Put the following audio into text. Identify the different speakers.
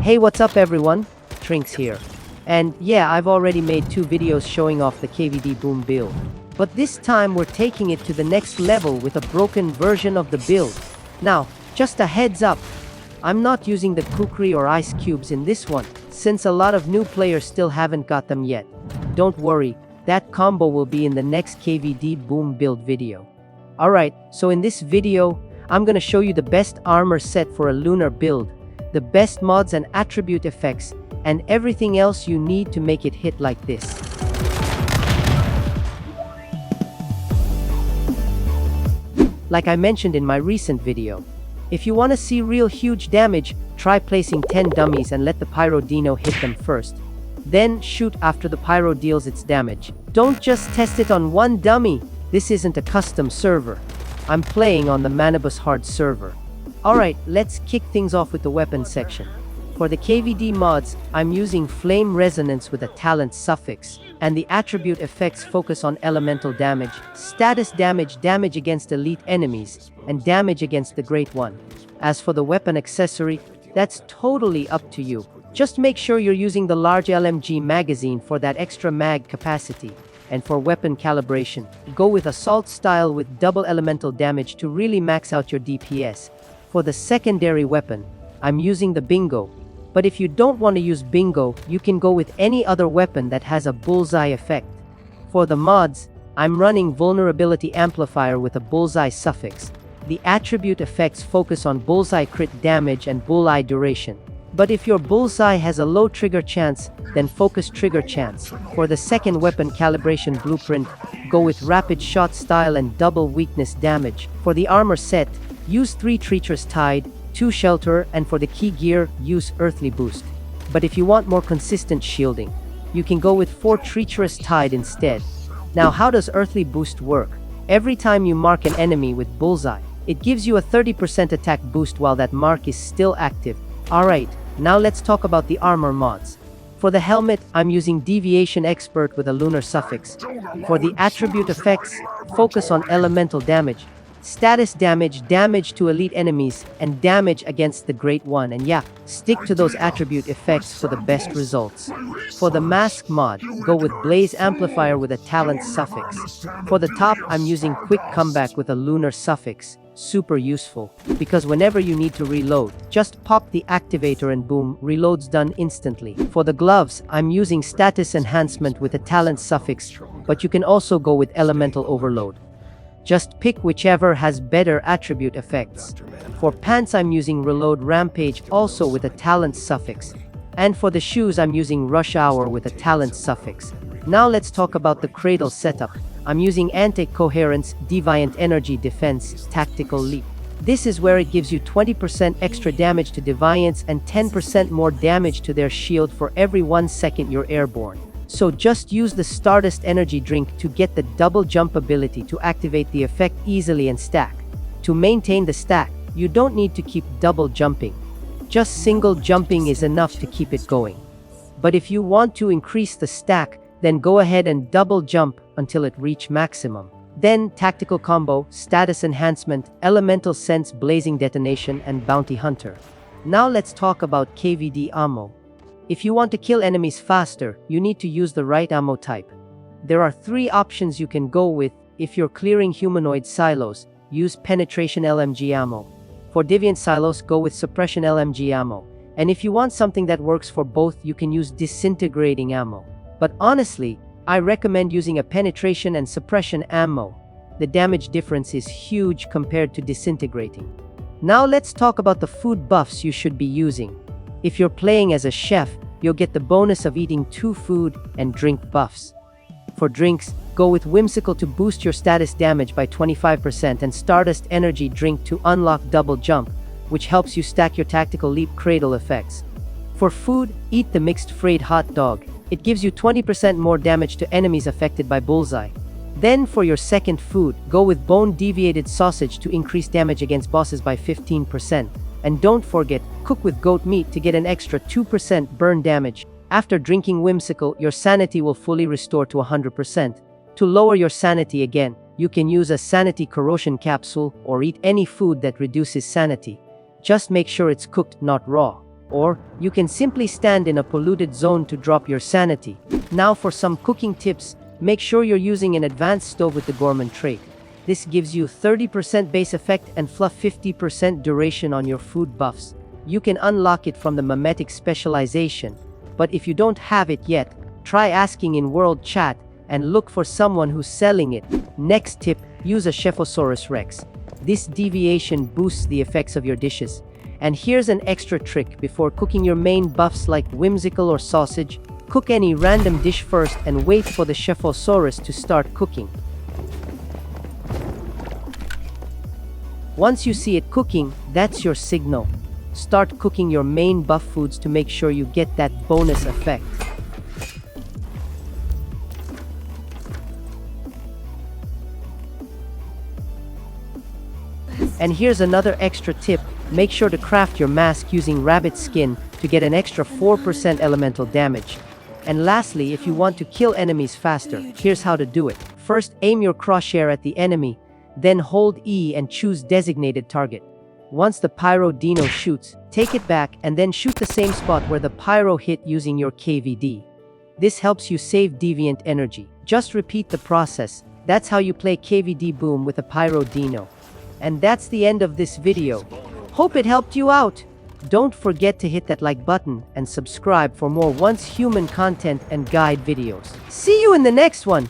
Speaker 1: Hey, what's up everyone? Trinqz here. And yeah, I've already made 2 videos showing off the KVD Boom build. But this time we're taking it to the next level with a broken version of the build. Now, just a heads up, I'm not using the kukri or ice cubes in this one, since a lot of new players still haven't got them yet. Don't worry, that combo will be in the next KVD Boom build video. Alright, so in this video, I'm gonna show you the best armor set for a lunar build, the best mods and attribute effects, and everything else you need to make it hit like this. Like I mentioned in my recent video, if you want to see real huge damage, try placing 10 dummies and let the Pyro Dino hit them first. Then shoot after the Pyro deals its damage. Don't just test it on one dummy. This isn't a custom server. I'm playing on the Manibus Hard server. Alright, let's kick things off with the weapon section. For the KVD mods, I'm using Flame Resonance with a talent suffix, and the attribute effects focus on elemental damage, status damage, damage against elite enemies, and damage against the Great One. As for the weapon accessory, that's totally up to you. Just make sure you're using the large LMG magazine for that extra mag capacity. And for weapon calibration, go with Assault style with double elemental damage to really max out your DPS. For the secondary weapon, I'm using the Bingo. But if you don't want to use Bingo, you can go with any other weapon that has a bullseye effect. For the mods, I'm running Vulnerability Amplifier with a bullseye suffix. The attribute effects focus on bullseye crit damage and bullseye duration. But if your bullseye has a low trigger chance, then focus trigger chance. For the second weapon calibration blueprint, go with Rapid Shot style and double weakness damage. For the armor set, use 3 Trinqz Tide, 2 Shelter, and for the key gear, use Earthly Boost. But if you want more consistent shielding, you can go with 4 Trinqz Tide instead. Now, how does Earthly Boost work? Every time you mark an enemy with bullseye, it gives you a 30% attack boost while that mark is still active. Alright, now let's talk about the armor mods. For the helmet, I'm using Deviation Expert with a lunar suffix. For the attribute effects, focus on elemental damage, status damage, damage to elite enemies, and damage against the Great One. And yeah, stick to those attribute effects for the best results. For the mask mod, go with Blaze Amplifier with a talent suffix. For the top, I'm using Quick Comeback with a lunar suffix. Super useful, because whenever you need to reload, just pop the activator and boom, reload's done instantly. For the gloves, I'm using Status Enhancement with a talent suffix, but you can also go with Elemental Overload. Just pick whichever has better attribute effects. For pants, I'm using Reload Rampage also with a talent suffix. And for the shoes, I'm using Rush Hour with a talent suffix. Now let's talk about the cradle setup. I'm using Anti-Coherence, Deviant Energy Defense, Tactical Leap. This is where it gives you 20% extra damage to Deviants and 10% more damage to their shield for every 1 second you're airborne. So just use the Stardust Energy Drink to get the double jump ability to activate the effect easily and stack. To maintain the stack, you don't need to keep double jumping. Just single jumping is enough to keep it going. But if you want to increase the stack, then go ahead and double jump until it reach maximum. Then Tactical Combo, Status Enhancement, Elemental Sense, Blazing Detonation, and Bounty Hunter. Now let's talk about KVD ammo. If you want to kill enemies faster, you need to use the right ammo type. There are 3 options you can go with. If you're clearing humanoid silos, use Penetration LMG ammo. For Deviant silos, go with Suppression LMG ammo. And if you want something that works for both, you can use Disintegrating ammo. But honestly, I recommend using a Penetration and Suppression ammo. The damage difference is huge compared to Disintegrating. Now let's talk about the food buffs you should be using. If you're playing as a chef, you'll get the bonus of eating 2 food and drink buffs. For drinks, go with Whimsical to boost your status damage by 25% and Stardust Energy Drink to unlock double jump, which helps you stack your Tactical Leap cradle effects. For food, eat the Mixed Frayed Hot Dog. It gives you 20% more damage to enemies affected by bullseye. Then for your second food, go with Bone Deviated Sausage to increase damage against bosses by 15%. And don't forget, cook with goat meat to get an extra 2% burn damage. After drinking Whimsical, your sanity will fully restore to 100%. To lower your sanity again, you can use a Sanity Corrosion Capsule or eat any food that reduces sanity. Just make sure it's cooked, not raw. Or, you can simply stand in a polluted zone to drop your sanity. Now for some cooking tips, make sure you're using an advanced stove with the Gourmand trait. This gives you 30% base effect and fluff 50% duration on your food buffs. You can unlock it from the mimetic specialization, but if you don't have it yet, try asking in world chat and look for someone who's selling it. Next tip, use a Chefosaurus Rex. This deviation boosts the effects of your dishes. And here's an extra trick before cooking your main buffs like whimsical or sausage. Cook any random dish first and wait for the Chefosaurus to start cooking. Once you see it cooking, that's your signal. Start cooking your main buff foods to make sure you get that bonus effect. And here's another extra tip, make sure to craft your mask using rabbit skin to get an extra 4% elemental damage. And lastly, if you want to kill enemies faster, here's how to do it. First, aim your crosshair at the enemy, then hold E and choose designated target. Once the Pyro Dino shoots, take it back and then shoot the same spot where the Pyro hit using your KVD. This helps you save deviant energy. Just repeat the process. That's how you play KVD Boom with a Pyro Dino. And that's the end of this video. Hope it helped you out. Don't forget to hit that like button and subscribe for more Once Human content and guide videos. See you in the next one.